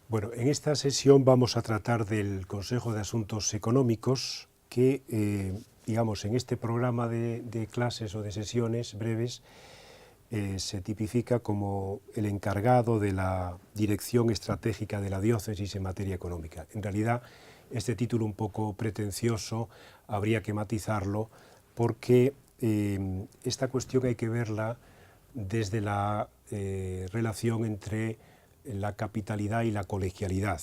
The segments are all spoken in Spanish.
Bueno, en esta sesión vamos a tratar del Consejo de Asuntos Económicos que, digamos, en este programa de clases o de sesiones breves se tipifica como el encargado de la dirección estratégica de la diócesis en materia económica. En realidad, este título un poco pretencioso habría que matizarlo porque esta cuestión hay que verla desde la relación entre la capitalidad y la colegialidad,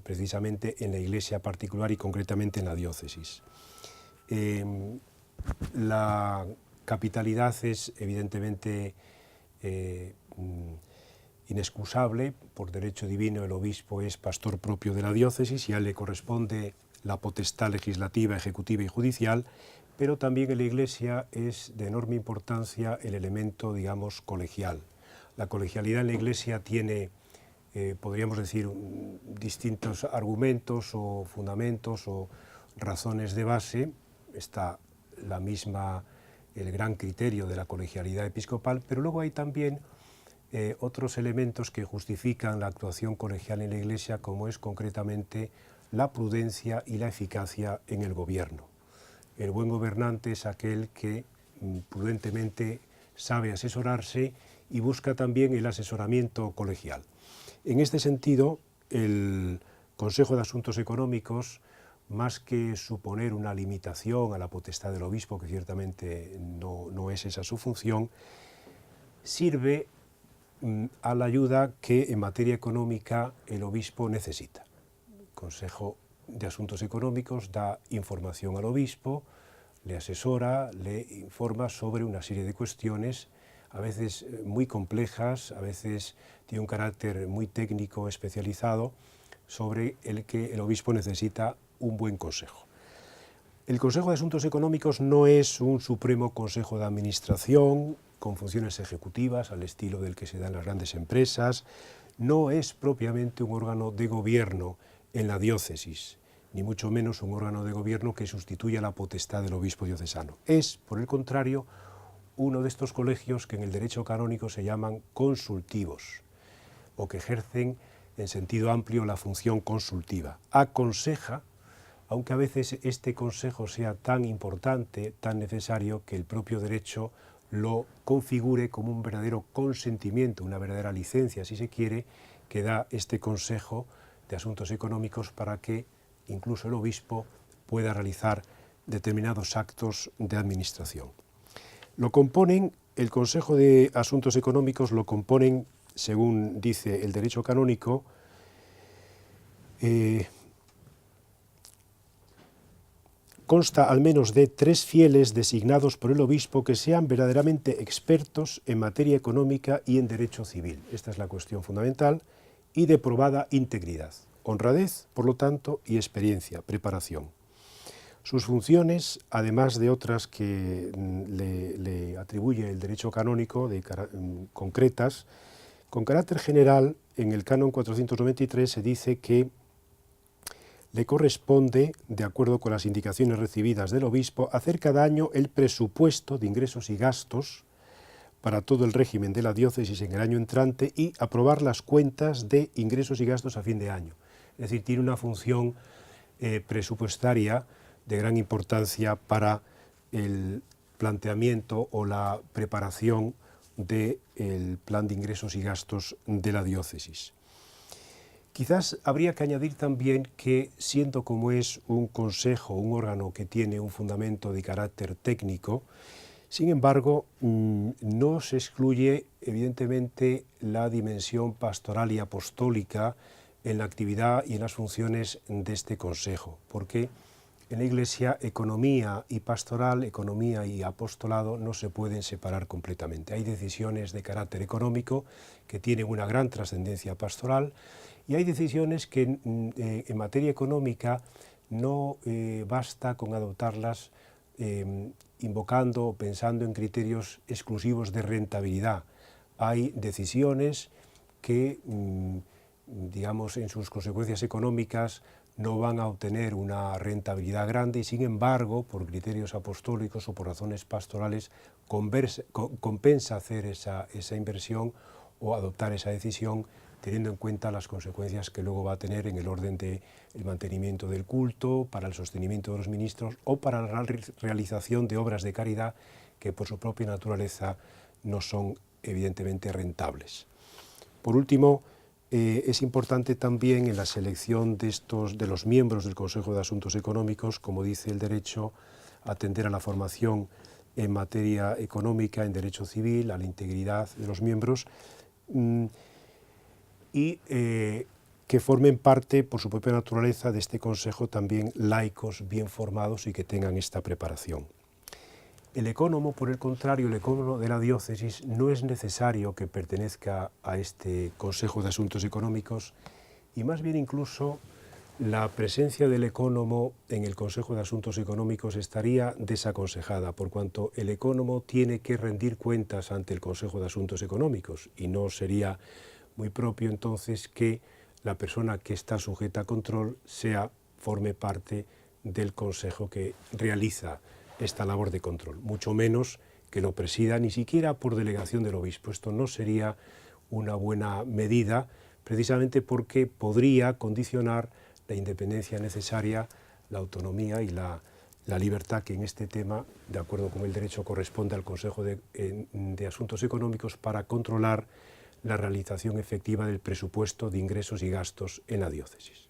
precisamente en la Iglesia particular y concretamente en la diócesis. La capitalidad es evidentemente inexcusable. Por derecho divino el obispo es pastor propio de la diócesis y a él le corresponde la potestad legislativa, ejecutiva y judicial, pero también en la Iglesia es de enorme importancia el elemento, digamos, colegial. La colegialidad en la Iglesia tiene, podríamos decir, distintos argumentos o fundamentos o razones de base. Está el gran criterio de la colegialidad episcopal, pero luego hay también otros elementos que justifican la actuación colegial en la Iglesia, como es concretamente la prudencia y la eficacia en el gobierno. El buen gobernante es aquel que prudentemente sabe asesorarse y busca también el asesoramiento colegial. En este sentido, el Consejo de Asuntos Económicos, más que suponer una limitación a la potestad del obispo, que ciertamente no es esa su función, sirve a la ayuda que en materia económica el obispo necesita. El Consejo de Asuntos Económicos da información al obispo, le asesora, le informa sobre una serie de cuestiones, a veces muy complejas, a veces tiene un carácter muy técnico, especializado, sobre el que el obispo necesita un buen consejo. El Consejo de Asuntos Económicos no es un supremo consejo de administración con funciones ejecutivas al estilo del que se da en las grandes empresas, no es propiamente un órgano de gobierno en la diócesis, ni mucho menos un órgano de gobierno que sustituya la potestad del obispo diocesano. Es, por el contrario, uno de estos colegios que en el derecho canónico se llaman consultivos, o que ejercen en sentido amplio la función consultiva. Aconseja, aunque a veces este consejo sea tan importante, tan necesario, que el propio derecho lo configure como un verdadero consentimiento, una verdadera licencia, si se quiere, que da este Consejo de Asuntos Económicos para que incluso el obispo pueda realizar determinados actos de administración. Lo componen, el Consejo de Asuntos Económicos lo componen, según dice el derecho canónico, consta al menos de 3 fieles designados por el obispo que sean verdaderamente expertos en materia económica y en derecho civil. Esta es la cuestión fundamental, y de probada integridad, honradez, por lo tanto, y experiencia, preparación. Sus funciones, además de otras que le atribuye el derecho canónico concretas, con carácter general, en el canon 493 se dice que le corresponde, de acuerdo con las indicaciones recibidas del obispo, hacer cada año el presupuesto de ingresos y gastos para todo el régimen de la diócesis en el año entrante y aprobar las cuentas de ingresos y gastos a fin de año. Es decir, tiene una función presupuestaria de gran importancia para el planteamiento o la preparación del plan de ingresos y gastos de la diócesis. Quizás habría que añadir también que, siendo como es un consejo, un órgano que tiene un fundamento de carácter técnico, sin embargo, no se excluye evidentemente la dimensión pastoral y apostólica en la actividad y en las funciones de este consejo, porque en la Iglesia economía y pastoral, economía y apostolado no se pueden separar completamente. Hay decisiones de carácter económico que tienen una gran trascendencia pastoral, y hay decisiones que en materia económica no basta con adoptarlas invocando o pensando en criterios exclusivos de rentabilidad. Hay decisiones que, digamos, en sus consecuencias económicas no van a obtener una rentabilidad grande y, sin embargo, por criterios apostólicos o por razones pastorales, compensa hacer esa inversión o adoptar esa decisión teniendo en cuenta las consecuencias que luego va a tener en el orden del mantenimiento del culto, para el sostenimiento de los ministros o para la realización de obras de caridad que por su propia naturaleza no son evidentemente rentables. Por último, es importante también en la selección de los miembros del Consejo de Asuntos Económicos, como dice el derecho, atender a la formación en materia económica, en derecho civil, a la integridad de los miembros y que formen parte, por su propia naturaleza, de este Consejo también laicos bien formados y que tengan esta preparación. El ecónomo, por el contrario, el ecónomo de la diócesis no es necesario que pertenezca a este Consejo de Asuntos Económicos y más bien incluso la presencia del ecónomo en el Consejo de Asuntos Económicos estaría desaconsejada, por cuanto el ecónomo tiene que rendir cuentas ante el Consejo de Asuntos Económicos y no sería muy propio entonces que la persona que está sujeta a control forme parte del Consejo que realiza esta labor de control, mucho menos que lo presida ni siquiera por delegación del obispo. Esto no sería una buena medida, precisamente porque podría condicionar la independencia necesaria, la autonomía y la libertad que en este tema, de acuerdo con el derecho, corresponde al Consejo de Asuntos Económicos para controlar la realización efectiva del presupuesto de ingresos y gastos en la diócesis.